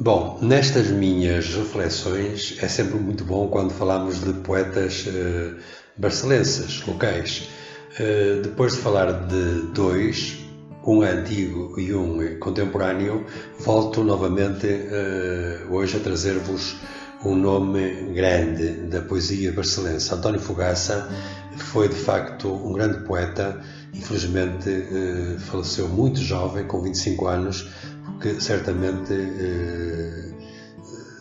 Bom, nestas minhas reflexões é sempre muito bom quando falamos de poetas barcelenses, locais. Depois de falar de dois, um antigo e um contemporâneo, volto novamente hoje a trazer-vos um nome grande da poesia barcelense. António Fogaça foi de facto um grande poeta. Infelizmente faleceu muito jovem, com 25 anos, porque certamente,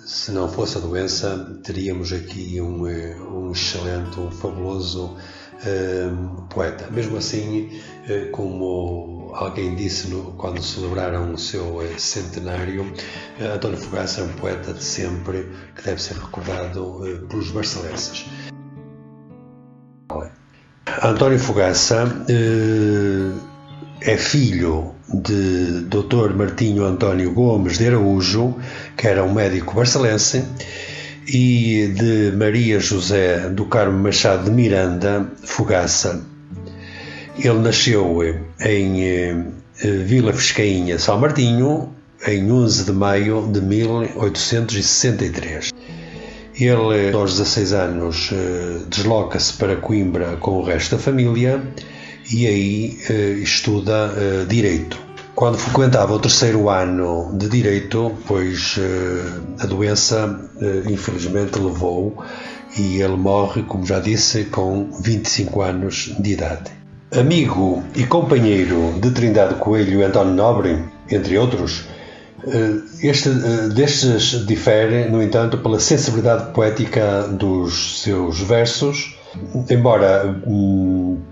se não fosse a doença, teríamos aqui um excelente, um fabuloso poeta. Mesmo assim, como alguém disse quando celebraram o seu centenário, António Fogaça é um poeta de sempre que deve ser recordado pelos barcelenses. António Fogaça é filho de Dr. Martinho António Gomes de Araújo, que era um médico barcelense, e de Maria José do Carmo Machado de Miranda Fogaça. Ele nasceu em Vila Fiscainha, São Martinho, em 11 de maio de 1863. Ele, aos 16 anos, desloca-se para Coimbra com o resto da família e aí estuda Direito. Quando frequentava o terceiro ano de Direito, pois a doença infelizmente levou e ele morre, como já disse, com 25 anos de idade. Amigo e companheiro de Trindade Coelho e António Nobre, entre outros, destes difere, no entanto, pela sensibilidade poética dos seus versos, embora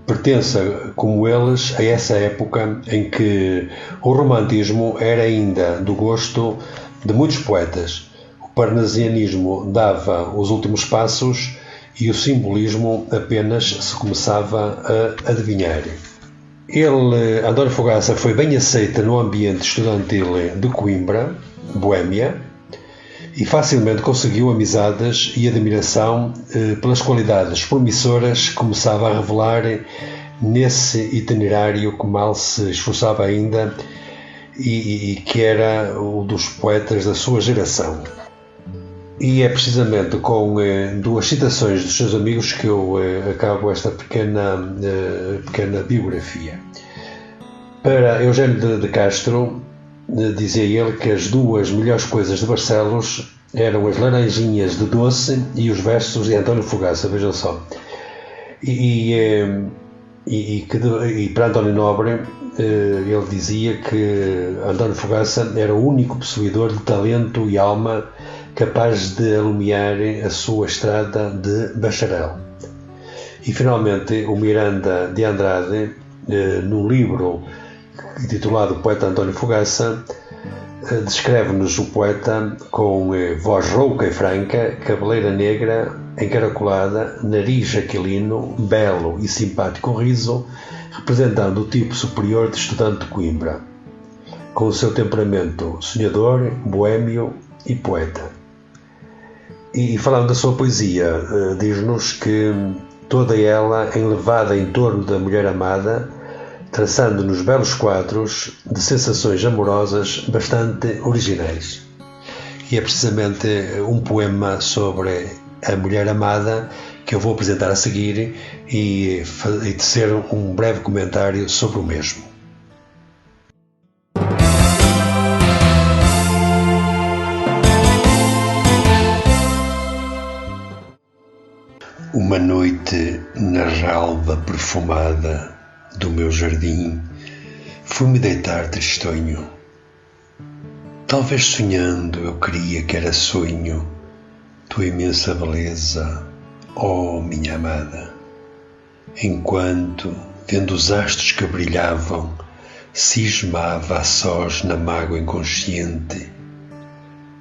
pertença, como eles, a essa época em que o romantismo era ainda do gosto de muitos poetas. O parnasianismo dava os últimos passos e o simbolismo apenas se começava a adivinhar. António Fogaça, foi bem aceito no ambiente estudantil de Coimbra, Boêmia, e facilmente conseguiu amizades e admiração pelas qualidades promissoras que começava a revelar nesse itinerário que mal se esforçava ainda e que era um dos poetas da sua geração. E é precisamente com duas citações dos seus amigos que eu acabo esta pequena biografia. Para Eugênio de Castro, dizia ele que as duas melhores coisas de Barcelos eram as laranjinhas de doce e os versos de António Fogaça, vejam só. E para António Nobre, ele dizia que António Fogaça era o único possuidor de talento e alma capaz de alumiar a sua estrada de bacharel. E finalmente o Miranda de Andrade, num livro intitulado Poeta António Fogaça, descreve-nos o poeta com voz rouca e franca, cabeleira negra encaracolada, nariz aquilino, belo e simpático riso, representando o tipo superior de estudante de Coimbra, com o seu temperamento sonhador, boêmio e poeta. E falando da sua poesia, diz-nos que toda ela enlevada em torno da mulher amada, traçando-nos belos quadros de sensações amorosas bastante originais. E é precisamente um poema sobre a mulher amada que eu vou apresentar a seguir e tecer um breve comentário sobre o mesmo. Uma noite na relva perfumada do meu jardim, fui-me deitar tristonho. Talvez sonhando eu queria que era sonho tua imensa beleza, ó minha amada. Enquanto, vendo os astros que brilhavam, cismava a sós na mágoa inconsciente,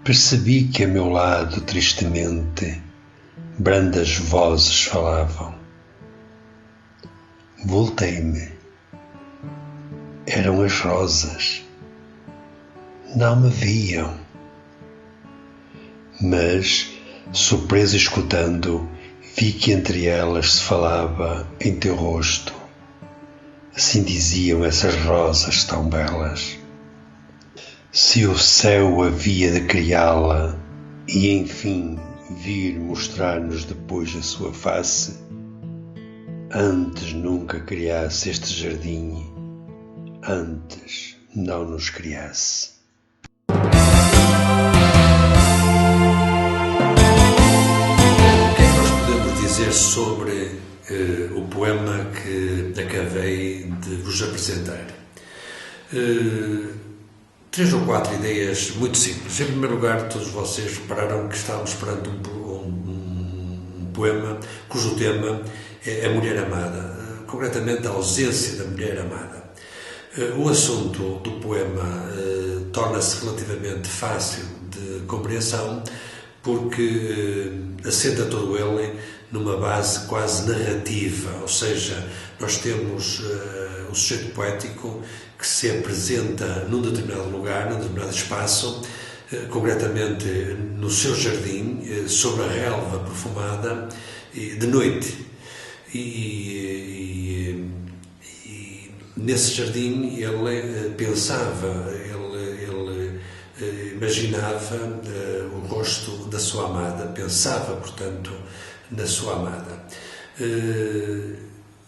percebi que a meu lado tristemente brandas vozes falavam. Voltei-me. Eram as rosas. Não me viam. Mas, surpreso escutando, vi que entre elas se falava em teu rosto. Assim diziam essas rosas tão belas. Se o céu havia de criá-la e enfim vir mostrar-nos depois a sua face, antes nunca criasse este jardim, antes não nos criasse. O que é que nós podemos dizer sobre o poema que acabei de vos apresentar? 3 ou 4 ideias muito simples. Em primeiro lugar, todos vocês repararam que estávamos perante um poema cujo tema é a mulher amada, concretamente a ausência da mulher amada. O assunto do poema torna-se relativamente fácil de compreensão porque assenta todo ele numa base quase narrativa, ou seja, nós temos o sujeito poético que se apresenta num determinado lugar, num determinado espaço, concretamente no seu jardim, sobre a relva perfumada, de noite. E nesse jardim ele pensava, ele imaginava o rosto da sua amada, pensava, portanto, na sua amada.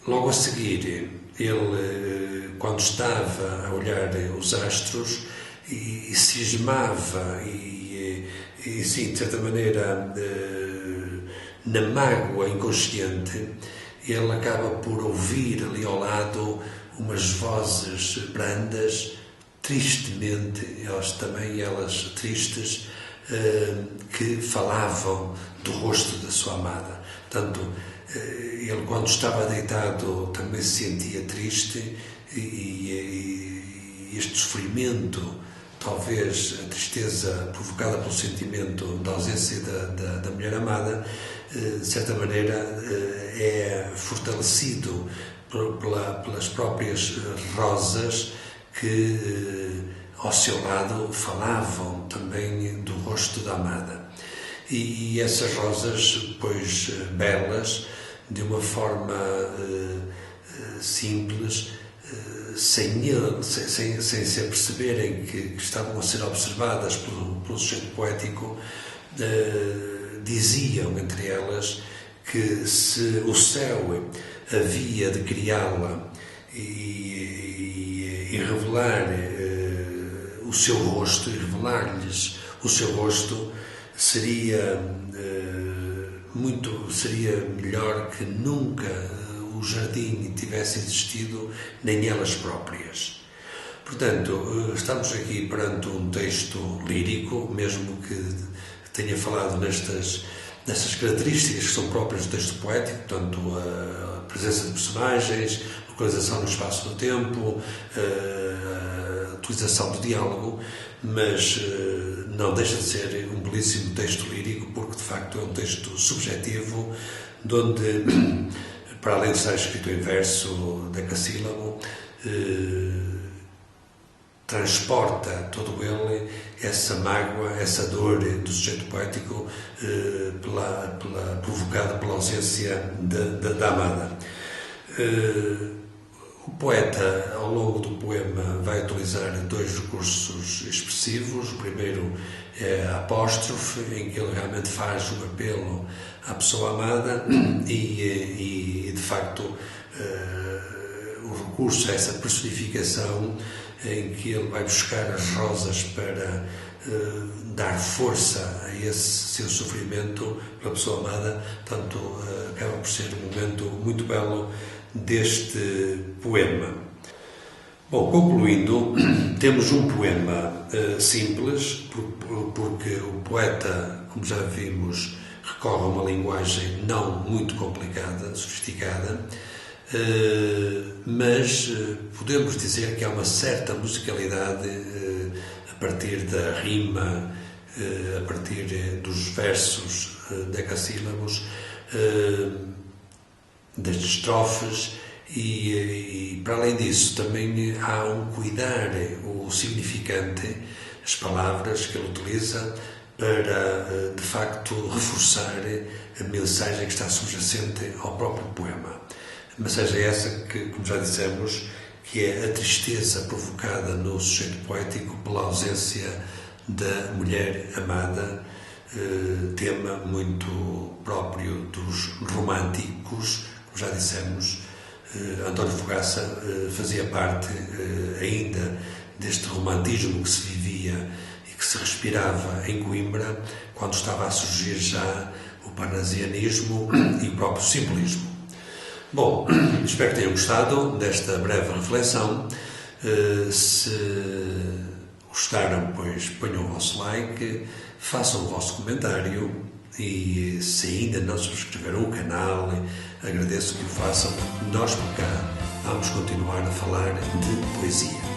Logo a seguir, ele, quando estava a olhar os astros, e cismava, e sim, de certa maneira, na mágoa inconsciente, ele acaba por ouvir ali ao lado umas vozes brandas, tristemente, elas tristes, que falavam do rosto da sua amada. Portanto, ele, quando estava deitado, também se sentia triste e este sofrimento, talvez a tristeza provocada pelo sentimento da ausência da mulher amada, de certa maneira é fortalecido pelas próprias rosas que ao seu lado falavam também do rosto da amada. E essas rosas, pois, belas, de uma forma simples, sem se aperceberem que estavam a ser observadas pelo sujeito poético, diziam entre elas que se o céu havia de criá-la e revelar o seu rosto, e revelar-lhes o seu rosto, seria melhor que nunca o jardim tivesse existido, nem elas próprias. Portanto, estamos aqui perante um texto lírico, mesmo que tenha falado nestas características que são próprias do texto poético, portanto, a presença de personagens, a localização no espaço do tempo, a utilização do diálogo, mas não deixa de ser um belíssimo texto lírico, porque de facto é um texto subjetivo, onde, para além de estar escrito em verso decassílabo, transporta todo ele essa mágoa, essa dor do sujeito poético provocada pela ausência da amada. O poeta, ao longo do poema, vai utilizar 2 recursos expressivos. O primeiro é a apóstrofe, em que ele realmente faz um apelo à pessoa amada e de facto, o recurso a essa personificação em que ele vai buscar as rosas para dar força a esse seu sofrimento pela pessoa amada. Portanto, acaba por ser um momento muito belo deste poema. Bom, concluindo, temos um poema simples, porque o poeta, como já vimos, recorre a uma linguagem não muito complicada, sofisticada, mas podemos dizer que há uma certa musicalidade a partir da rima, a partir dos versos decassílabos, das estrofes, e para além disso também há um cuidar o significante, as palavras que ele utiliza, para de facto reforçar a mensagem que está subjacente ao próprio poema. A mensagem é essa que, como já dissemos, que é a tristeza provocada no sujeito poético pela ausência da mulher amada, tema muito próprio dos românticos, como já dissemos. António Fogaça fazia parte ainda deste romantismo que se vivia e que se respirava em Coimbra, quando estava a surgir já o parnasianismo e o próprio simbolismo. Bom, espero que tenham gostado desta breve reflexão. Se gostaram, pois ponham o vosso like, façam o vosso comentário e se ainda não subscreveram o canal, agradeço que o façam. Nós por cá vamos continuar a falar de poesia.